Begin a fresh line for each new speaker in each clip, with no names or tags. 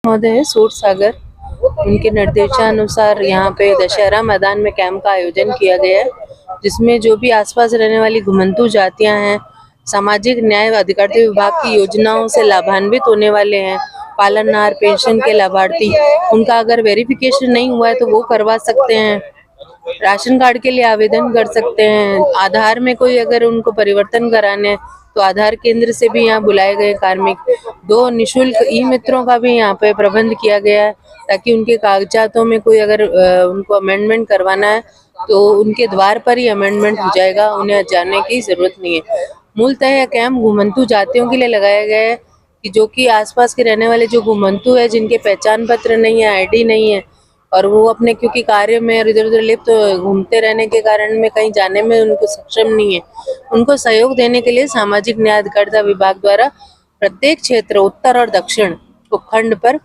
महोदय सूर सागर, उनके निर्देशानुसार यहाँ पे दशहरा मैदान में कैंप का आयोजन किया गया है, जिसमें जो भी आसपास रहने वाली घुमंतू जातियां हैं, सामाजिक न्याय व अधिकारिता विभाग की योजनाओं से लाभान्वित होने वाले हैं, पालनहार पेंशन के लाभार्थी, उनका अगर वेरिफिकेशन नहीं हुआ है तो वो करवा सकते हैं। राशन कार्ड के लिए आवेदन कर सकते हैं। आधार में कोई अगर उनको परिवर्तन कराने तो आधार केंद्र से भी यहाँ बुलाए गए कार्मिक। 2 निःशुल्क ई मित्रों का भी यहाँ पे प्रबंध किया गया है, ताकि उनके कागजातों में कोई अगर उनको अमेंडमेंट करवाना है तो उनके द्वार पर ही अमेंडमेंट हो जाएगा, उन्हें जाने की जरूरत नहीं है। मूलतः यह कैंप घुमंतू जातियों के लिए लगाया गया है कि जो कि आसपास के रहने वाले जो घुमंतू है, जिनके पहचान पत्र नहीं है, आईडी नहीं है, और वो अपने क्योंकि कार्य में इधर उधर लिप्त घूमते रहने के कारण में कहीं जाने में उनको सक्षम नहीं है, उनको सहयोग देने के लिए सामाजिक न्याय अधिकारिता विभाग द्वारा प्रत्येक क्षेत्र उत्तर और दक्षिण उपखंड पर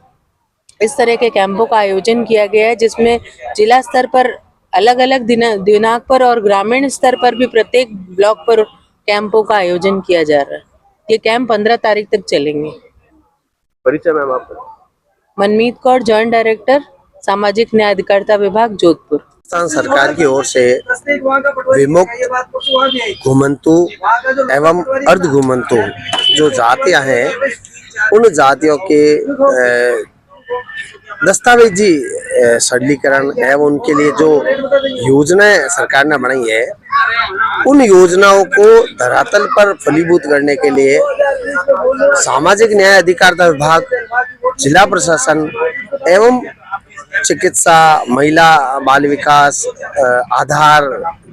इस तरह के कैंपों का आयोजन किया गया है, जिसमें जिला स्तर पर अलग अलग दिनांक पर और ग्रामीण स्तर पर भी प्रत्येक ब्लॉक पर कैंपों का आयोजन किया जा रहा है। ये कैंप 15 तारीख तक चलेंगे।
परिचय मैम आपका?
मनमीत कौर, जॉइंट डायरेक्टर, सामाजिक न्याय अधिकारिता विभाग, जोधपुर।
राजस्थान सरकार की ओर से विमुक्त घुमंतू एवं अर्ध घुमंतू जो जातियां हैं, उन जातियों के दस्तावेजी सरलीकरण एवं उनके लिए जो योजनाएं सरकार ने बनाई है, उन योजनाओं को धरातल पर फलीभूत करने के लिए सामाजिक न्याय अधिकारिता विभाग, जिला प्रशासन एवं चिकित्सा, महिला बाल विकास, आधार,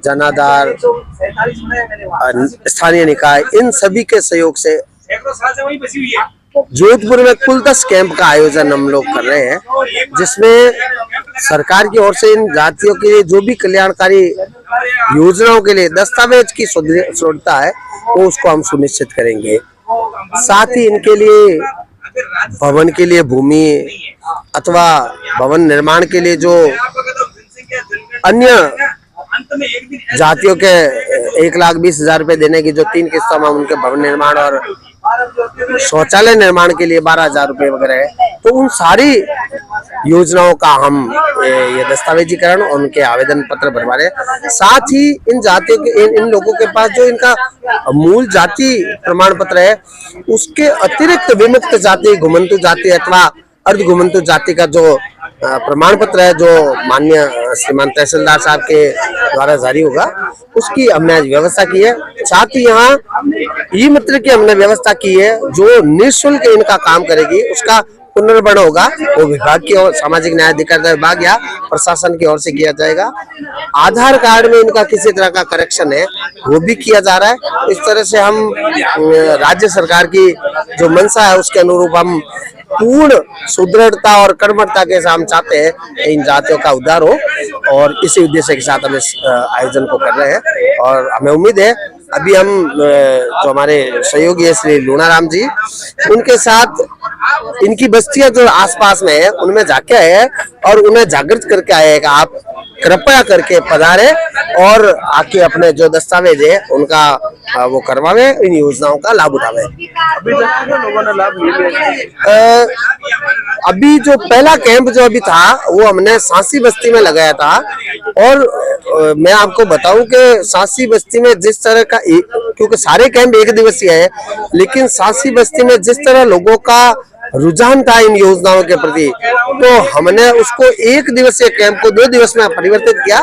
जनाधार, स्थानीय निकाय, इन सभी के सहयोग से जोधपुर में कुल 10 कैंप का आयोजन हम लोग कर रहे हैं, जिसमें सरकार की ओर से इन जातियों के लिए जो भी कल्याणकारी योजनाओं के लिए दस्तावेज की शुद्धता है, वो उसको हम सुनिश्चित करेंगे। साथ ही इनके लिए भवन के लिए भूमि अथवा भवन निर्माण के लिए जो अन्य जातियों के 1,20,000 रुपए देने की जो 3 किस्तों में उनके भवन निर्माण और शौचालय निर्माण के लिए 12,000 रुपए वगैरह है, तो उन सारी योजनाओं का हम ये दस्तावेजीकरण और उनके आवेदन पत्र भरवा रहे हैं। साथ ही इन जातियों के इन लोगों के पास जो इनका मूल जाति प्रमाण पत्र है, उसके अतिरिक्त विमुक्त जाति, घुमंतू जाति अथवा अर्ध घुमंतू जाति का जो प्रमाण पत्र है, जो माननीय श्रीमान तहसीलदार साहब के द्वारा जारी होगा, उसकी हमने आज व्यवस्था की है। साथ ही यहाँ ई मित्र की हमने व्यवस्था की है, जो निःशुल्क इनका काम करेगी, उसका पुनर्गठन होगा, वो विभाग की ओर, सामाजिक न्याय अधिकारिता विभाग या प्रशासन की ओर से किया जाएगा। आधार कार्ड में इनका किसी तरह का करेक्शन है, वो भी किया जा रहा है। इस तरह से हम राज्य सरकार की जो मंशा है, उसके अनुरूप हम पूर्ण सुदृढ़ता और कर्मठता के साथ हम चाहते हैं इन जातियों का उद्धार हो, और इसी उद्देश्य के साथ हम इस आयोजन को कर रहे हैं। और हमें उम्मीद है अभी हम जो हमारे सहयोगी है श्री लूणाराम जी, उनके साथ इनकी बस्तियां जो आसपास में है उनमें जाके आए हैं और उन्हें जागृत करके आए हैं कि आप कृपया करके पधारे और आके अपने जो दस्तावेज है उनका वो करवावे, इन योजनाओं का लाभ उठावे।
अभी तक लोगों ने लाभ ले लिया?
अभी जो पहला कैंप जो अभी था वो हमने सांसी बस्ती में लगाया था, और मैं आपको बताऊं कि सांसी बस्ती में जिस तरह का, क्योंकि सारे कैंप 1 दिवसीय है, लेकिन सांसी बस्ती में जिस तरह लोगों का रुझान था इन योजनाओं के प्रति, तो हमने उसको 1 दिवसीय कैंप को 2 दिवस में परिवर्तित किया,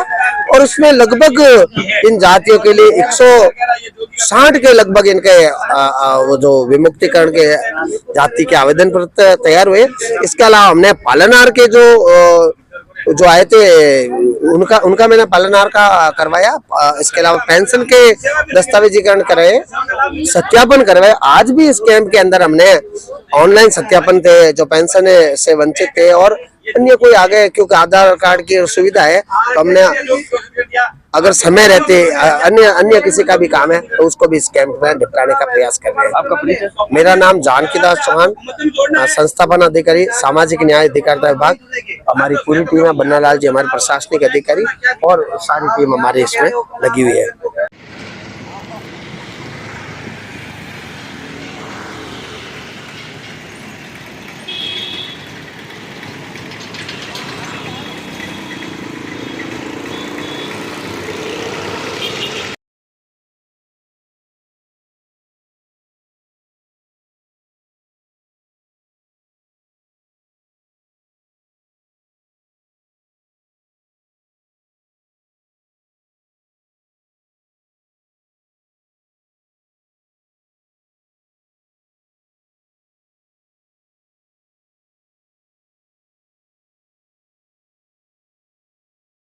और उसमें लगभग इन जातियों के लिए 160 के लगभग इनके वो जो विमुक्तिकरण के जाति के आवेदन पत्र तैयार हुए। इसके अलावा हमने पालनहार के जो आए थे उनका मैंने पालनहार का करवाया। इसके अलावा पेंशन के दस्तावेजीकरण कराए, सत्यापन करवाए। आज भी इस कैंप के अंदर हमने ऑनलाइन सत्यापन थे, जो पेंशन से वंचित थे और अन्य कोई आ गए, क्योंकि आधार कार्ड की सुविधा है, तो हमने अगर समय रहते अन्य किसी का भी काम है तो उसको भी इस कैंप में निपटाने का प्रयास कर रहे हैं।
आपका परिचय?
मेरा नाम जानकीदास चौहान, संस्थापन अधिकारी, सामाजिक न्याय अधिकारिता विभाग। हमारी पूरी टीम है, बन्नालाल जी हमारे प्रशासनिक अधिकारी, और सारी टीम हमारी इसमें लगी हुई है।